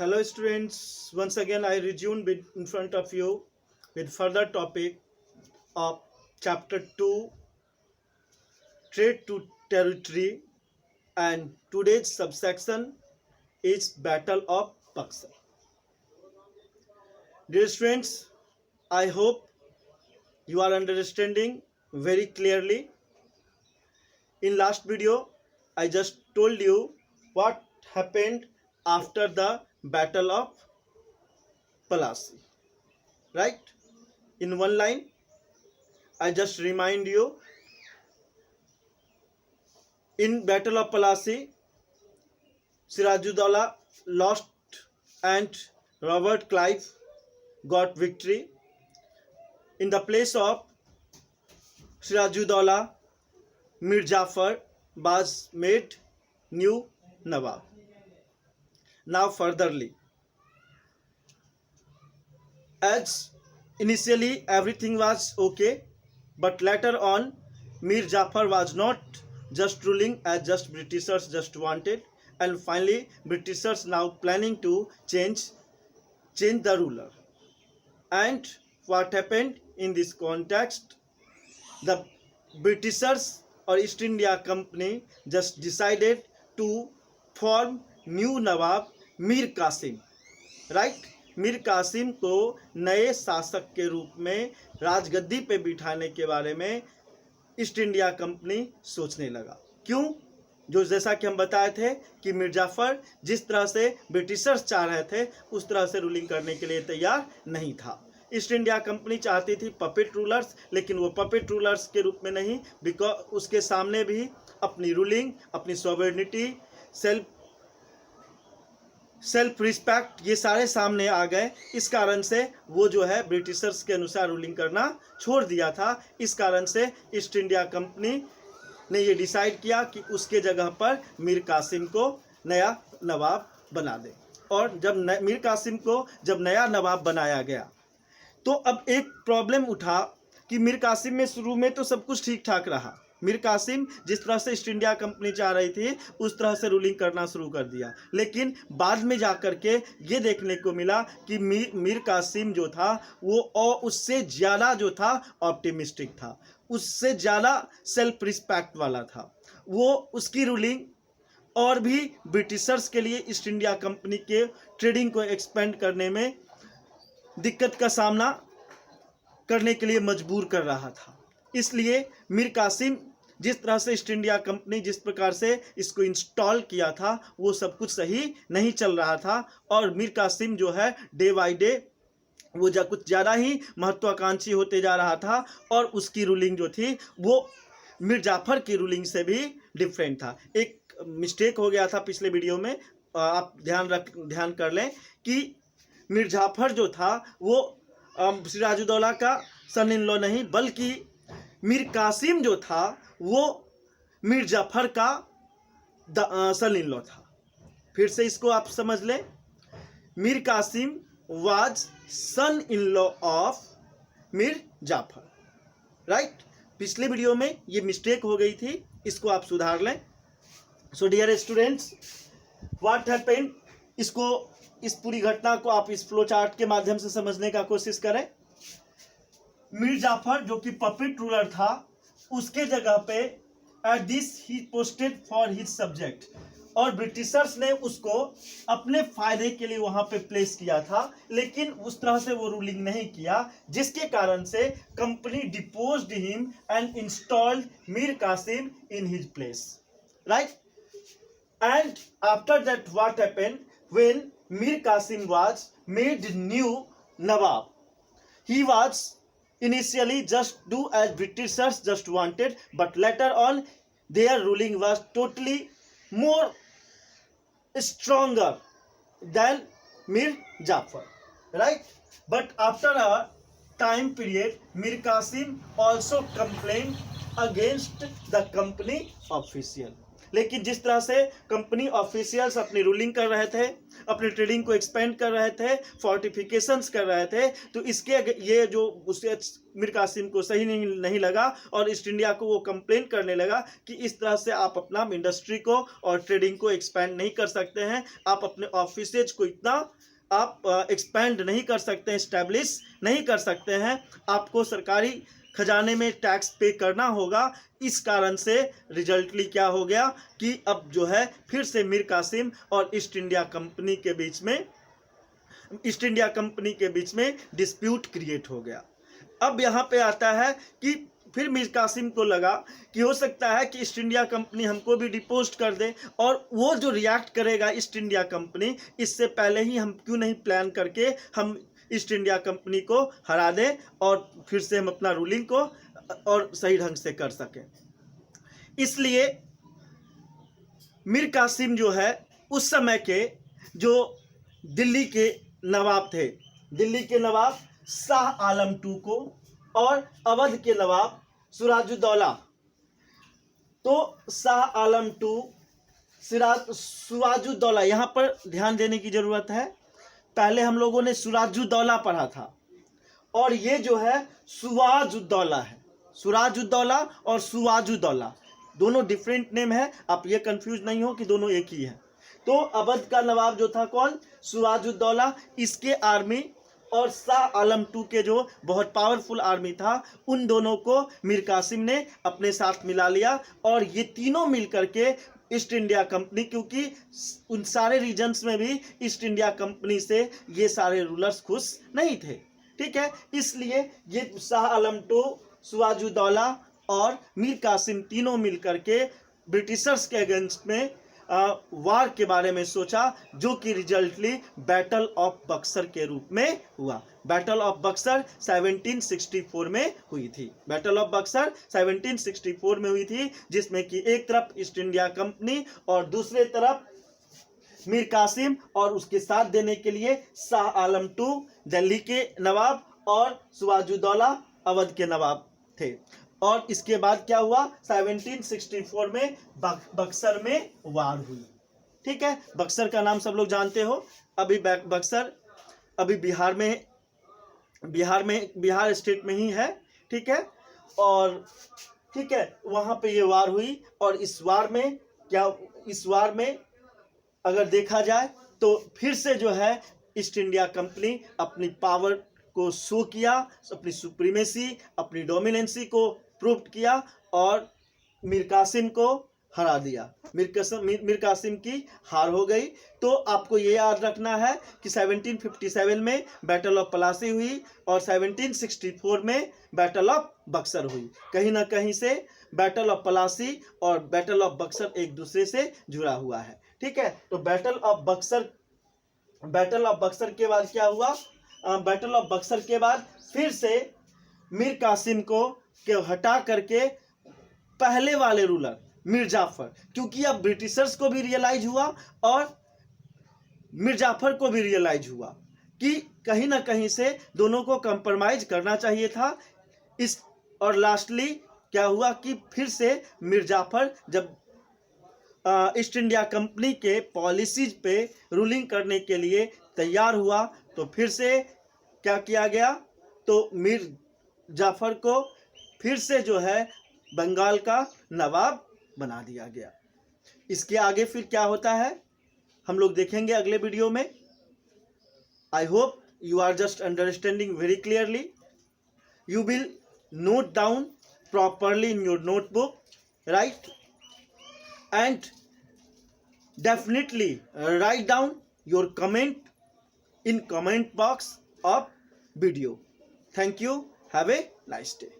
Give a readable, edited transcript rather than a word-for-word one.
Hello students, once again I resume in front of you with further topic of chapter 2 trade to territory, and today's subsection is Battle of Buxar. Dear students, I hope you are understanding very clearly. In last video I just told you what happened after the Battle of Palasi, right? In one line I just remind you, in Battle of Palasi, Sirajuddaulah lost and Robert Clive got victory. In the place of Sirajuddaulah, Mir Jafar was made new Nawab. Now furtherly, as initially everything was okay, but later on Mir Jafar was not just ruling as just Britishers just wanted, and finally Britishers now planning to change the ruler. And what happened in this context? The Britishers or East India Company just decided to form new Nawab Mir Qasim, right? Mir Qasim को नए शासक के रूप में राजगद्दी पे बिठाने के बारे में ईस्ट इंडिया कंपनी सोचने लगा। क्यों? जो जैसा कि हम बताए थे कि मीर जाफर जिस तरह से ब्रिटिशर्स चाह रहे थे उस तरह से रूलिंग करने के लिए तैयार नहीं था। ईस्ट इंडिया कंपनी चाहती थी पपेट रूलर्स, लेकिन वो पपेट रूलर्स के रूप में नहीं, बिकॉज उसके सामने भी अपनी रूलिंग, अपनी सॉवरेनिटी, सेल्फ रिस्पेक्ट, ये सारे सामने आ गए। इस कारण से वो जो है ब्रिटिशर्स के अनुसार रूलिंग करना छोड़ दिया था। इस कारण से ईस्ट इंडिया कंपनी ने ये डिसाइड किया कि उसके जगह पर मीर कासिम को नया नवाब बना दे। और जब मीर कासिम को जब नया नवाब बनाया गया तो अब एक प्रॉब्लम उठा कि मीर कासिम में शुरू में तो सब कुछ ठीक ठाक रहा। मीर कासिम जिस तरह से ईस्ट इंडिया कंपनी चाह रही थी उस तरह से रूलिंग करना शुरू कर दिया, लेकिन बाद में जाकर के ये देखने को मिला कि मीर कासिम जो था वो और उससे ज़्यादा जो था ऑप्टिमिस्टिक था, उससे ज़्यादा सेल्फ रिस्पेक्ट वाला था। वो उसकी रूलिंग और भी ब्रिटिशर्स के लिए ईस्ट इंडिया कंपनी के ट्रेडिंग को एक्सपेंड करने में दिक्कत का सामना करने के लिए मजबूर कर रहा था। इसलिए मीर कासिम जिस तरह से ईस्ट इंडिया कंपनी जिस प्रकार से इसको इंस्टॉल किया था वो सब कुछ सही नहीं चल रहा था, और मीर कासिम जो है डे बाई डे वो कुछ ज़्यादा ही महत्वाकांक्षी होते जा रहा था, और उसकी रूलिंग जो थी वो मीर जाफर की रूलिंग से भी डिफरेंट था। एक मिस्टेक हो गया था पिछले वीडियो में, आप ध्यान कर लें कि मीर जाफर जो था वो सिराजुद्दौला का सन इन लॉ नहीं, बल्कि मीर कासिम जो था वो मीर जाफर का सन इन लॉ था। फिर से इसको आप समझ लें, Mir Qasim was son in law of Mir Jafar, right? पिछले वीडियो में ये मिस्टेक हो गई थी, इसको आप सुधार लें। So dear students, what happened, इसको इस पूरी घटना को आप इस फ्लो चार्ट के माध्यम से समझने का कोशिश करें। मीर जाफर जो कि पपेट रूलर था, उसके जगह पे at this he posted for his subject, और ब्रिटिशर्स ने उसको अपने फायदे के लिए वहां पे प्लेस किया था, लेकिन उस तरह से वो रूलिंग नहीं किया, जिसके कारण से company deposed him and installed Mir Qasim in his place, right? And after that what happened when Mir Qasim was made new Nawab, he was initially just do as Britishers just wanted, but later on their ruling was totally more stronger than Mir Jafar, right? But after a time period, Mir Qasim also complained against the company official. लेकिन जिस तरह से company officials अपनी ruling कर रहे थे, अपनी trading को एक्सपेंड कर रहे थे, फोर्टिफिकेशंस कर रहे थे, तो इसके ये जो उसे मीर कासिम को सही नहीं लगा और ईस्ट इंडिया को वो कंप्लेन करने लगा कि इस तरह से आप अपना इंडस्ट्री को और ट्रेडिंग को एक्सपेंड नहीं कर सकते हैं, आप अपने ऑफिसेज को इतना आप एक्सपेंड नहीं कर सकते हैं, इस्टेब्लिश नहीं कर सकते हैं, आपको सरकारी खजाने में टैक्स पे करना होगा। इस कारण से रिजल्टली क्या हो गया कि अब जो है फिर से मीर कासिम और ईस्ट इंडिया कंपनी के बीच में डिस्प्यूट क्रिएट हो गया। अब यहाँ पे आता है कि फिर मीर कासिम को लगा कि हो सकता है कि ईस्ट इंडिया कंपनी हमको भी डिपोस्ट कर दे, और वो जो रिएक्ट करेगा ईस्ट इंडिया कंपनी, इससे पहले ही हम क्यों नहीं प्लान करके हम ईस्ट इंडिया कंपनी को हरा दें और फिर से हम अपना रूलिंग को और सही ढंग से कर सकें। इसलिए मीर कासिम जो है उस समय के जो दिल्ली के नवाब थे, दिल्ली के नवाब शाह आलम II को और अवध के नवाब सिराजुद्दौला, तो शाह आलम II सिराजुद्दौला, यहाँ पर ध्यान देने की जरूरत है। पहले हम लोगों ने सिराजुद्दौला पढ़ा था और ये जो है सिराजुद्दौला है। सिराजुद्दौला और सिराजुद्दौला दोनों डिफरेंट नेम है, आप ये कंफ्यूज नहीं हो कि दोनों एक ही है। तो अवध का नवाब जो था कौन, सिराजुद्दौला, इसके आर्मी और शाह आलम II के जो बहुत पावरफुल आर्मी था, उन दोनों को मीर कासिम ने अपने साथ मिला लिया और ये तीनों मिलकर के ईस्ट इंडिया कंपनी, क्योंकि उन सारे रीजन्स में भी ईस्ट इंडिया कंपनी से ये सारे रूलर्स खुश नहीं थे, ठीक है। इसलिए ये शाह आलम II, सिराजुद्दौला और मीर कासिम तीनों मिलकर के ब्रिटिशर्स के अगेंस्ट में वार के बारे में सोचा, जो कि रिजल्टली बैटल ऑफ बक्सर के रूप में हुआ। बैटल ऑफ बक्सर 1764 में हुई थी। बैटल ऑफ बक्सर 1764 में हुई थी, जिसमें कि एक तरफ ईस्ट इंडिया कंपनी और दूसरे तरफ मीर कासिम और उसके साथ देने के लिए शाह आलम II दिल्ली के नवाब और सिराजुद्दौला अवध के नवाब थे। और इसके बाद क्या हुआ, 1764 में बक्सर में वार हुई, ठीक है। बक्सर का नाम सब लोग जानते हो। अभी बक्सर अभी बिहार स्टेट में ही है, ठीक है। और ठीक है, वहाँ पे ये वार हुई और इस वार में अगर देखा जाए तो फिर से जो है ईस्ट इंडिया कंपनी अपनी पावर को शो किया, अपनी सुप्रीमेसी, अपनी डोमिनेंसी को प्रूव किया और मीर कासिम को हरा दिया। मीर कासिम की हार हो गई। तो आपको ये याद रखना है कि 1757 में बैटल ऑफ पलासी हुई और 1764 में बैटल ऑफ बक्सर हुई। कहीं ना कहीं से बैटल ऑफ पलासी और बैटल ऑफ बक्सर एक दूसरे से जुड़ा हुआ है, ठीक है। तो बैटल ऑफ बक्सर के बाद क्या हुआ, बैटल ऑफ बक्सर के बाद फिर से मीर कासिम को हटा करके पहले वाले रूलर मीर जाफर, क्योंकि अब ब्रिटिशर्स को भी रियलाइज हुआ और मीर जाफर को भी रियलाइज हुआ कि कहीं ना कहीं से दोनों को कंप्रोमाइज करना चाहिए था। और लास्टली क्या हुआ कि फिर से मीर जाफर जब ईस्ट इंडिया कंपनी के पॉलिसीज पे रूलिंग करने के लिए तैयार हुआ, तो फिर से क्या किया गया, तो मीर जाफर को फिर से जो है बंगाल का नवाब बना दिया गया। इसके आगे फिर क्या होता है हम लोग देखेंगे अगले वीडियो में। I hope you are just understanding very clearly. You will note down properly in your notebook, right, and definitely write down your comment in comment box of video. Thank you. Have a nice day.